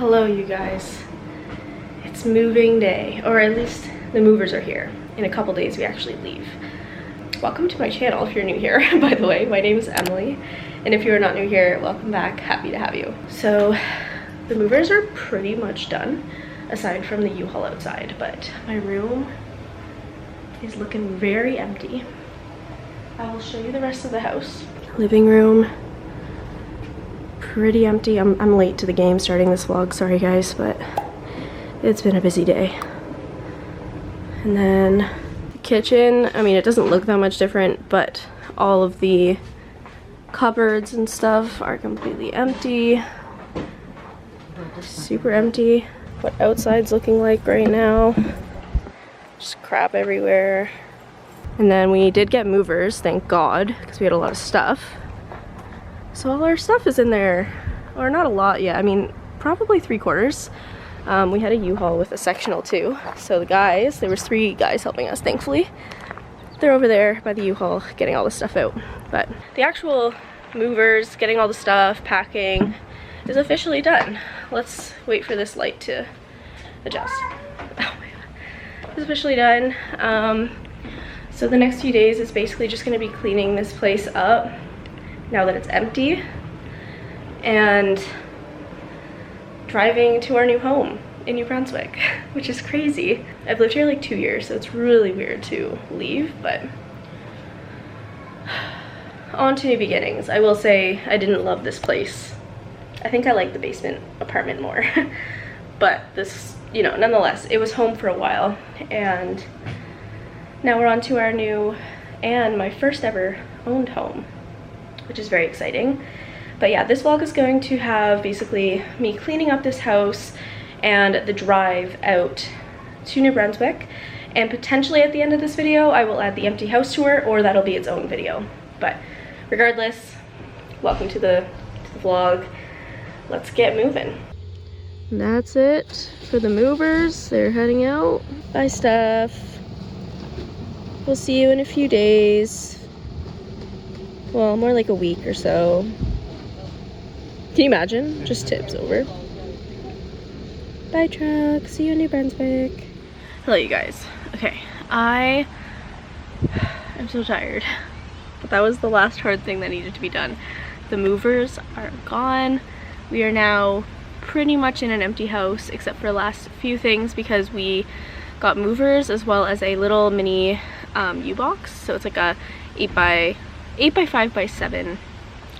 Hello you guys. It's moving day, or at least the movers are here. In a couple days we actually leave. Welcome to my channel if you're new here, by the way. My name is Emily, and if you're not new here, welcome back. Happy to have you. So the movers are pretty much done, aside from the U-Haul outside, but my room is looking very empty. I will show you the rest of the house. Living room, pretty empty. I'm late to the game starting this vlog, sorry guys, but it's been a busy day. And then the kitchen, I mean, it doesn't look that much different, but all of the cupboards and stuff are completely empty. Super empty. What outside's looking like right now. Just crap everywhere. And then we did get movers, thank God, because we had a lot of stuff. So all our stuff is in there, or not a lot yet, I mean, probably 3/4. We had a U-Haul with a sectional too. So the guys, there was 3 guys helping us, thankfully. They're over there by the U-Haul getting all the stuff out. But the actual movers, getting all the stuff, packing, is officially done. Let's wait for this light to adjust. Oh my God. It's officially done. So the next few days is basically just gonna be cleaning this place up now that it's empty, and driving to our new home in New Brunswick, which is crazy. I've lived here like 2 years, so it's really weird to leave, but on to new beginnings. I will say I didn't love this place. I think I like the basement apartment more, but this, you know, nonetheless, it was home for a while, and now we're on to our new and my first ever owned home, which is very exciting. But yeah, this vlog is going to have basically me cleaning up this house and the drive out to New Brunswick, and potentially at the end of this video I will add the empty house tour, or that'll be its own video. But regardless, welcome to the vlog. Let's get moving. And that's it for the movers. They're heading out. Bye stuff. We'll see you in a few days. Well, more like a week or so. Can you imagine? Just tips over. Bye truck, see you in New Brunswick. Hello you guys. Okay, I'm so tired. But that was the last hard thing that needed to be done. The movers are gone. We are now pretty much in an empty house except for the last few things, because we got movers as well as a little mini U-box. So it's like a 8 by 5 by 7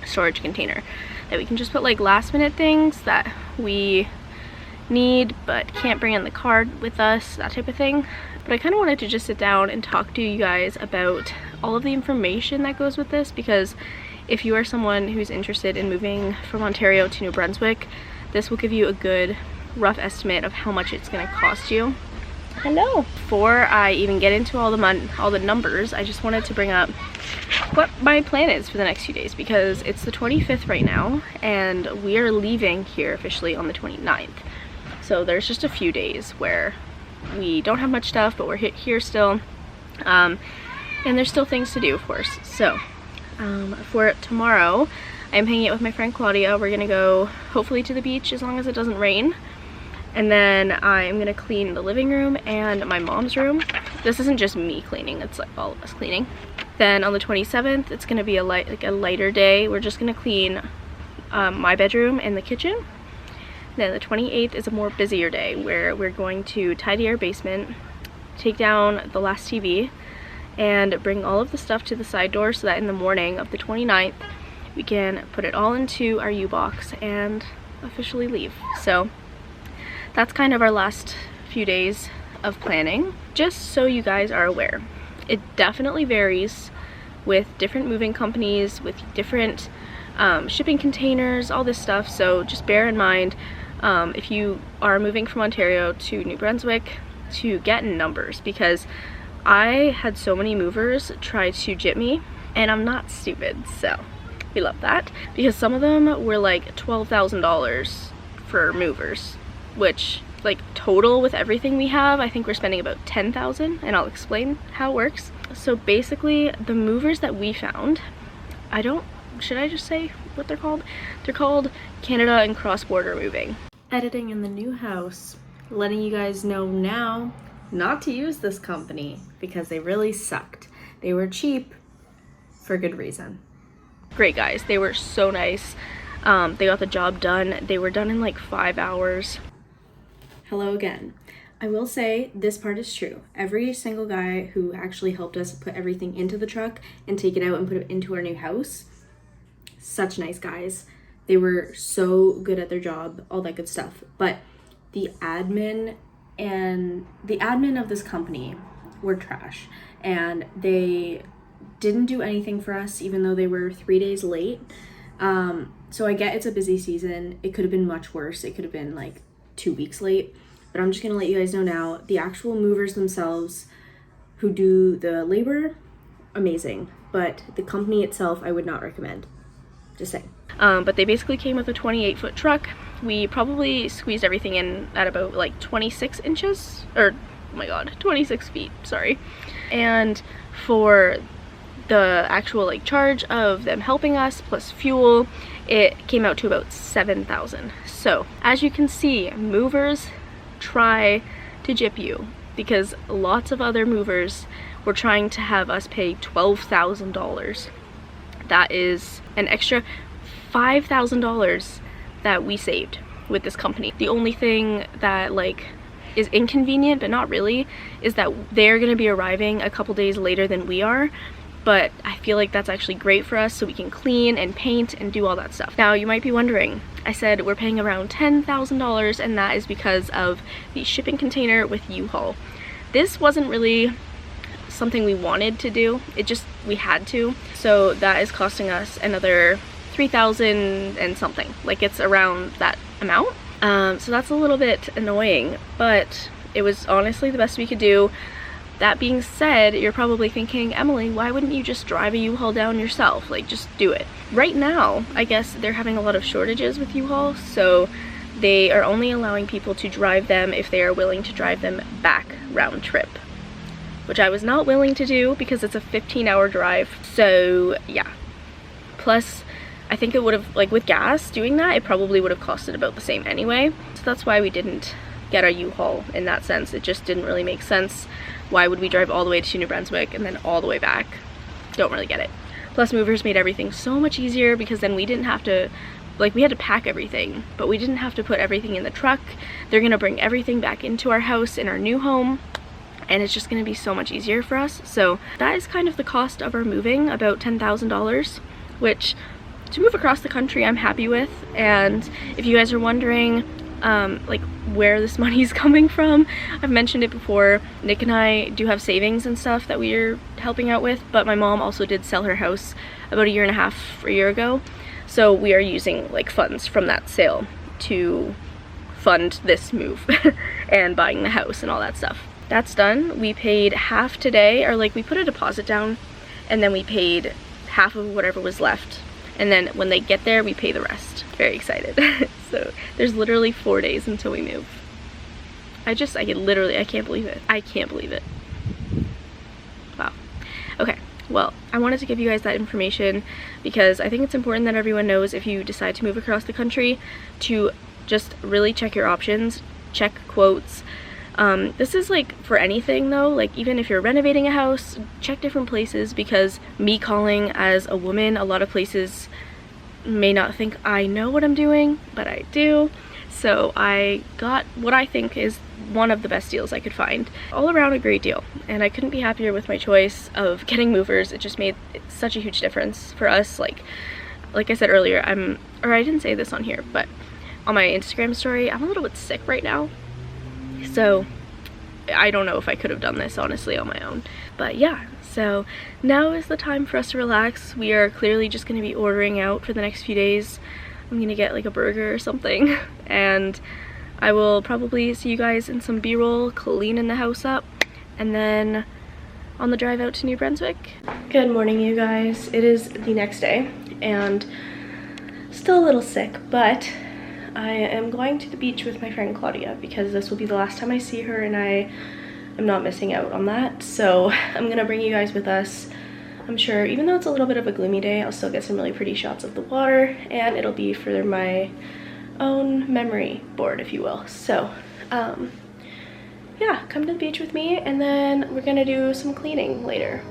storage container that we can just put like last minute things that we need but can't bring in the car with us, that type of thing. But I kind of wanted to just sit down and talk to you guys about all of the information that goes with this, because if you are someone who's interested in moving from Ontario to New Brunswick, this will give you a good rough estimate of how much it's going to cost you. Hello. Before I even get into all the numbers, I just wanted to bring up what my plan is for the next few days, because it's the 25th right now and we are leaving here officially on the 29th. So there's just a few days where we don't have much stuff, but we're here still, and there's still things to do, of course. So for tomorrow, I'm hanging out with my friend Claudia. We're gonna go hopefully to the beach as long as it doesn't rain. And then I'm gonna clean the living room and my mom's room. This isn't just me cleaning, it's like all of us cleaning. Then on the 27th, it's gonna be a lighter day. We're just gonna clean my bedroom and the kitchen. Then the 28th is a more busier day where we're going to tidy our basement, take down the last TV, and bring all of the stuff to the side door so that in the morning of the 29th, we can put it all into our U-box and officially leave. So that's kind of our last few days of planning. Just so you guys are aware, it definitely varies with different moving companies, with different shipping containers, all this stuff. So just bear in mind, if you are moving from Ontario to New Brunswick, to get numbers, because I had so many movers try to jip me, and I'm not stupid, so we love that, because some of them were like $12,000 for movers, which like total with everything we have, I think we're spending about $10,000, and I'll explain how it works. So basically the movers that we found, should I just say what they're called? They're called Canada and cross-border moving. editing in the new house, letting you guys know now not to use this company because they really sucked. They were cheap for good reason. Great guys, they were so nice. They got the job done. They were done in like 5 hours. Hello again. I will say this part is true. Every single guy who actually helped us put everything into the truck and take it out and put it into our new house, such nice guys. They were so good at their job, all that good stuff. But the admin of this company were trash, and they didn't do anything for us even though they were 3 days late. So I get it's a busy season. It could have been much worse. It could have been like 2 weeks late. But I'm just gonna let you guys know now, the actual movers themselves who do the labor, amazing. But the company itself, I would not recommend. Just saying. But they basically came with a 28-foot truck. We probably squeezed everything in at about like 26 inches, or oh my god, 26 feet, sorry. And for the actual like charge of them helping us plus fuel, it came out to about $7,000. So as you can see, movers try to gyp you because lots of other movers were trying to have us pay $12,000. That is an extra $5,000 that we saved with this company. The only thing that like is inconvenient, but not really, is that they're gonna be arriving a couple days later than we are. But I feel like that's actually great for us so we can clean and paint and do all that stuff. Now you might be wondering, I said we're paying around $10,000 and that is because of the shipping container with U-Haul. This wasn't really something we wanted to do, we had to. So that is costing us another $3,000 and something, like it's around that amount. So that's a little bit annoying, but it was honestly the best we could do. That being said, you're probably thinking, Emily, why wouldn't you just drive a U-Haul down yourself? Like, just do it. Right now, I guess they're having a lot of shortages with U-Haul, so they are only allowing people to drive them if they are willing to drive them back round trip, which I was not willing to do because it's a 15-hour drive. So yeah, plus I think it would have, like with gas doing that, it probably would have costed about the same anyway. So that's why we didn't get a U-Haul in that sense. It just didn't really make sense. Why would we drive all the way to New Brunswick and then all the way back? Don't really get it. Plus movers made everything so much easier because then we didn't have to, like we had to pack everything, but we didn't have to put everything in the truck. They're gonna bring everything back into our house in our new home, and it's just gonna be so much easier for us. So that is kind of the cost of our moving, about $10,000, which to move across the country I'm happy with. And if you guys are wondering like where this money is coming from, I've mentioned it before, Nick and I do have savings and stuff that we're helping out with, but my mom also did sell her house about a year and a half or a year ago, so we are using like funds from that sale to fund this move and buying the house and all that stuff. That's done. We paid half today, or like we put a deposit down and then we paid half of whatever was left, and then when they get there we pay the rest. Very excited. So there's literally 4 days until we move. I can't believe it. I can't believe it. Wow. Okay, well, I wanted to give you guys that information because I think it's important that everyone knows if you decide to move across the country to just really check your options, check quotes. This is like for anything though, like even if you're renovating a house, check different places, because me calling as a woman, a lot of places may not think I know what I'm doing, but I do. So I got what I think is one of the best deals I could find. All around a great deal, and I couldn't be happier with my choice of getting movers. It just made such a huge difference for us. Like I said earlier, I didn't say this on here, but on my Instagram story, I'm a little bit sick right now. So I don't know if I could have done this honestly on my own, but yeah. So now is the time for us to relax. We are clearly just going to be ordering out for the next few days. I'm going to get like a burger or something, and I will probably see you guys in some b-roll cleaning the house up, and then on the drive out to New Brunswick. Good morning, you guys. It is the next day and still a little sick, but I am going to the beach with my friend Claudia because this will be the last time I see her, and I am not missing out on that. So I'm gonna bring you guys with us. I'm sure even though it's a little bit of a gloomy day, I'll still get some really pretty shots of the water, and it'll be for my own memory board, if you will. So yeah, come to the beach with me, and then we're gonna do some cleaning later.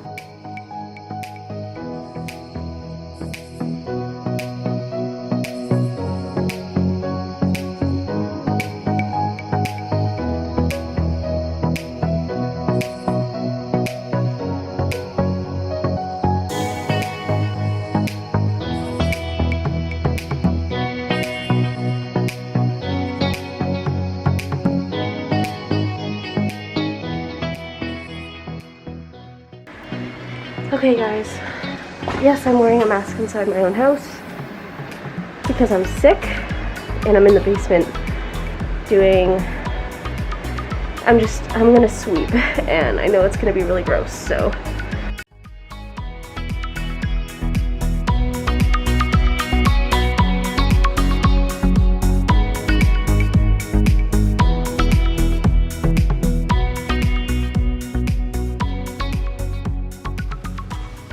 Okay guys, yes, I'm wearing a mask inside my own house because I'm sick and I'm in the basement doing, I'm gonna sweep, and I know it's gonna be really gross, so.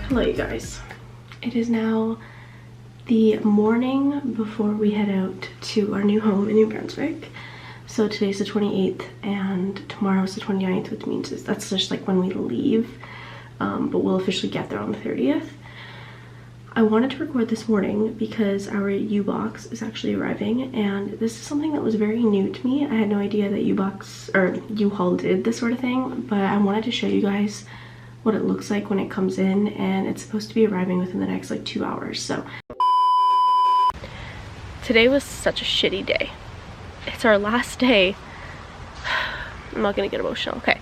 Hello you guys. It is now the morning before we head out to our new home in New Brunswick. So today's the 28th and tomorrow's the 29th, which means that's just like when we leave, but we'll officially get there on the 30th. I wanted to record this morning because our U-Box is actually arriving, and this is something that was very new to me. I had no idea that U-Box or U-Haul did this sort of thing, but I wanted to show you guys what it looks like when it comes in, and it's supposed to be arriving within the next like 2 hours. So today was such a shitty day. It's our last day. I'm not gonna get emotional, okay.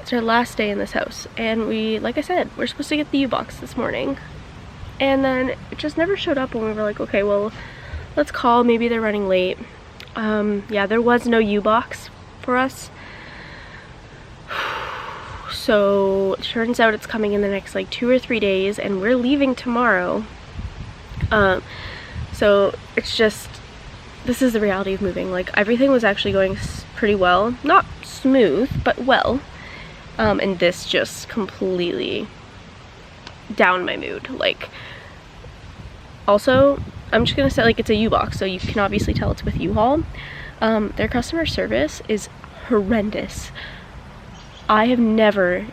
It's our last day in this house, and we, like I said, we're supposed to get the U-Box this morning, and then it just never showed up, and we were like, okay, well, let's call, maybe they're running late. Yeah, there was no U-Box for us. So it turns out it's coming in the next like 2 or 3 days, and we're leaving tomorrow. So it's just, this is the reality of moving. Like, everything was actually going pretty well, not smooth, but well. And this just completely downed my mood. Like, also, I'm just gonna say, like, it's a U-Box, so you can obviously tell it's with U-Haul. Their customer service is horrendous. I have never,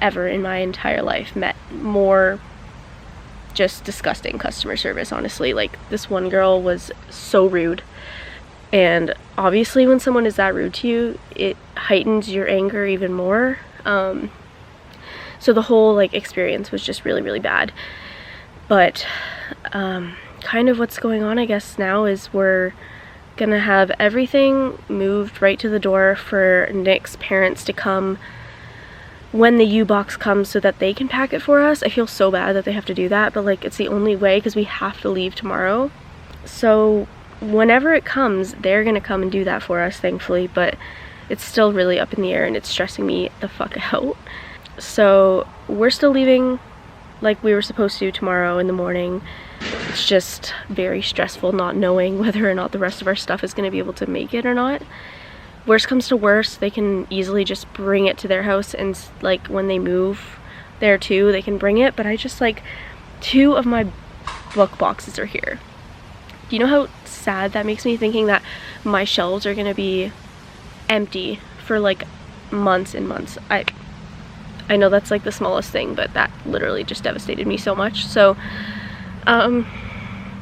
ever in my entire life met more just disgusting customer service, honestly. Like, this one girl was so rude, and obviously when someone is that rude to you, it heightens your anger even more. So the whole like experience was just really, really bad. But kind of what's going on, I guess, now is we're gonna have everything moved right to the door for Nick's parents to come when the U-Box comes so that they can pack it for us. I feel so bad that they have to do that, but like, it's the only way because we have to leave tomorrow. So whenever it comes, they're gonna come and do that for us, thankfully, but it's still really up in the air and it's stressing me the fuck out. So we're still leaving like we were supposed to tomorrow in the morning. It's just very stressful not knowing whether or not the rest of our stuff is going to be able to make it or not. Worst comes to worst, they can easily just bring it to their house, and like when they move there too, they can bring it. But I just, like, 2 of my book boxes are here. Do you know how sad that makes me, thinking that my shelves are going to be empty for like months and months? I know that's like the smallest thing, but that literally just devastated me so much. So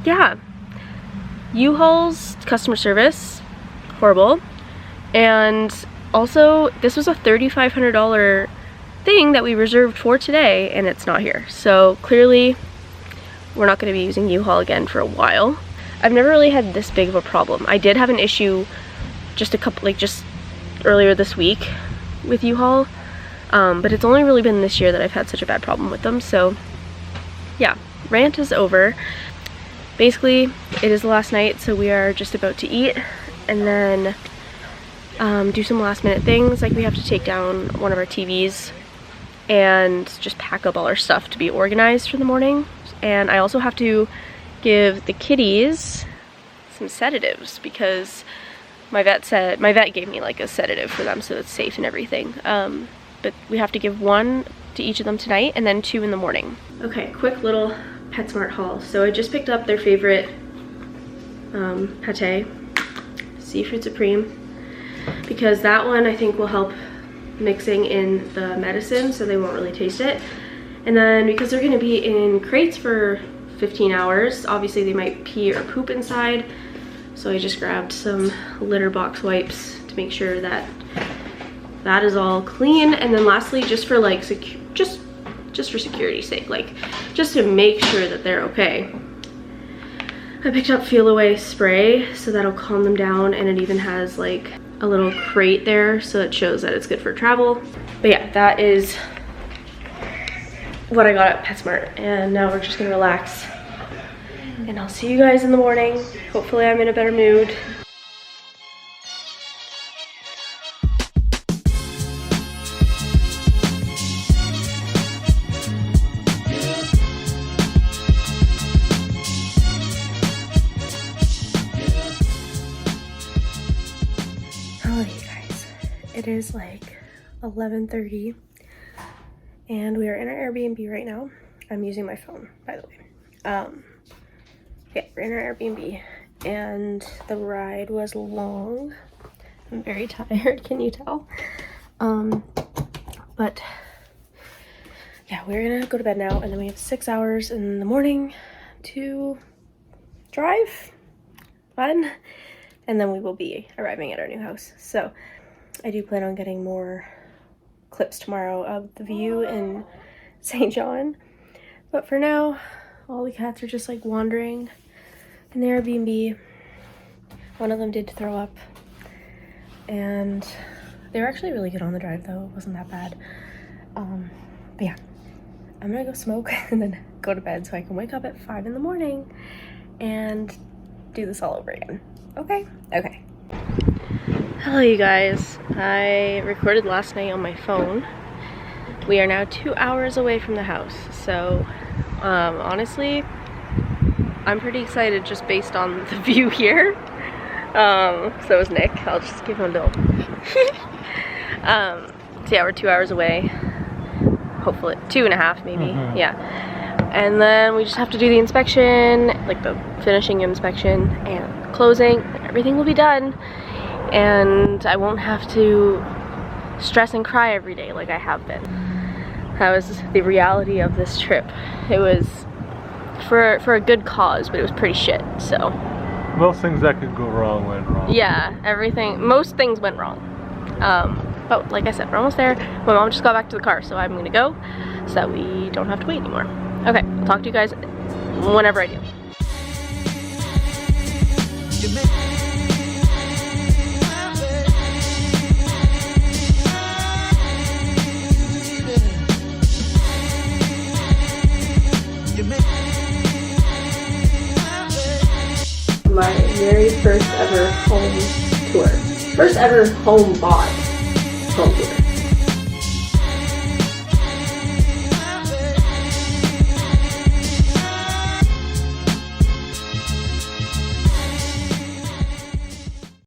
yeah, U-Haul's customer service, horrible. And also, this was a $3,500 thing that we reserved for today, and it's not here. So clearly we're not going to be using U-Haul again for a while. I've never really had this big of a problem. I did have an issue just earlier this week with U-Haul, but it's only really been this year that I've had such a bad problem with them. So yeah, rant is over. Basically, it is the last night, so we are just about to eat and then do some last minute things. Like, we have to take down one of our TVs and just pack up all our stuff to be organized for the morning. And I also have to give the kitties some sedatives because my vet gave me like a sedative for them so it's safe and everything. But we have to give 1 to each of them tonight and then 2 in the morning. Okay, quick little Petsmart haul. So I just picked up their favorite pate. Seafood Supreme, because that one I think will help mixing in the medicine so they won't really taste it. And then because they're going to be in crates for 15 hours, obviously they might pee or poop inside, so I just grabbed some litter box wipes to make sure that that is all clean. And then lastly, just for like just for security's sake, like just to make sure that they're okay, I picked up Feel Away spray, so that'll calm them down, and it even has like a little crate there so it shows that it's good for travel. But yeah, that is what I got at Petsmart, and now we're just gonna relax, and I'll see you guys in the morning. Hopefully I'm in a better mood. Hello you guys, it is like 11:30 and we are in our Airbnb right now. I'm using my phone, by the way. Yeah, we're in our Airbnb and the ride was long. I'm very tired, can you tell? But yeah, we're gonna go to bed now, and then we have 6 hours in the morning to drive. Fun. And then we will be arriving at our new house. So I do plan on getting more clips tomorrow of the view in St. John. But for now, all the cats are just like wandering in the Airbnb. One of them did throw up. And they were actually really good on the drive though. It wasn't that bad. But yeah, I'm gonna go smoke and then go to bed so I can wake up at 5 in the morning and do this all over again. Okay? Okay. Hello you guys. I recorded last night on my phone. We are now 2 hours away from the house. So, honestly, I'm pretty excited just based on the view here. So is Nick. I'll just give him a little. So yeah, we're 2 hours away. Hopefully, 2.5 maybe. Yeah. And then we just have to do the inspection, like the finishing inspection and closing, and everything will be done. And I won't have to stress and cry every day like I have been. That was the reality of this trip. It was for a good cause, but it was pretty shit, so. Most things that could go wrong went wrong. Yeah, most things went wrong. But like I said, we're almost there. My mom just got back to the car, so I'm gonna go so that we don't have to wait anymore. Okay, I'll talk to you guys whenever I do. My very first ever home tour. First ever home bought home tour.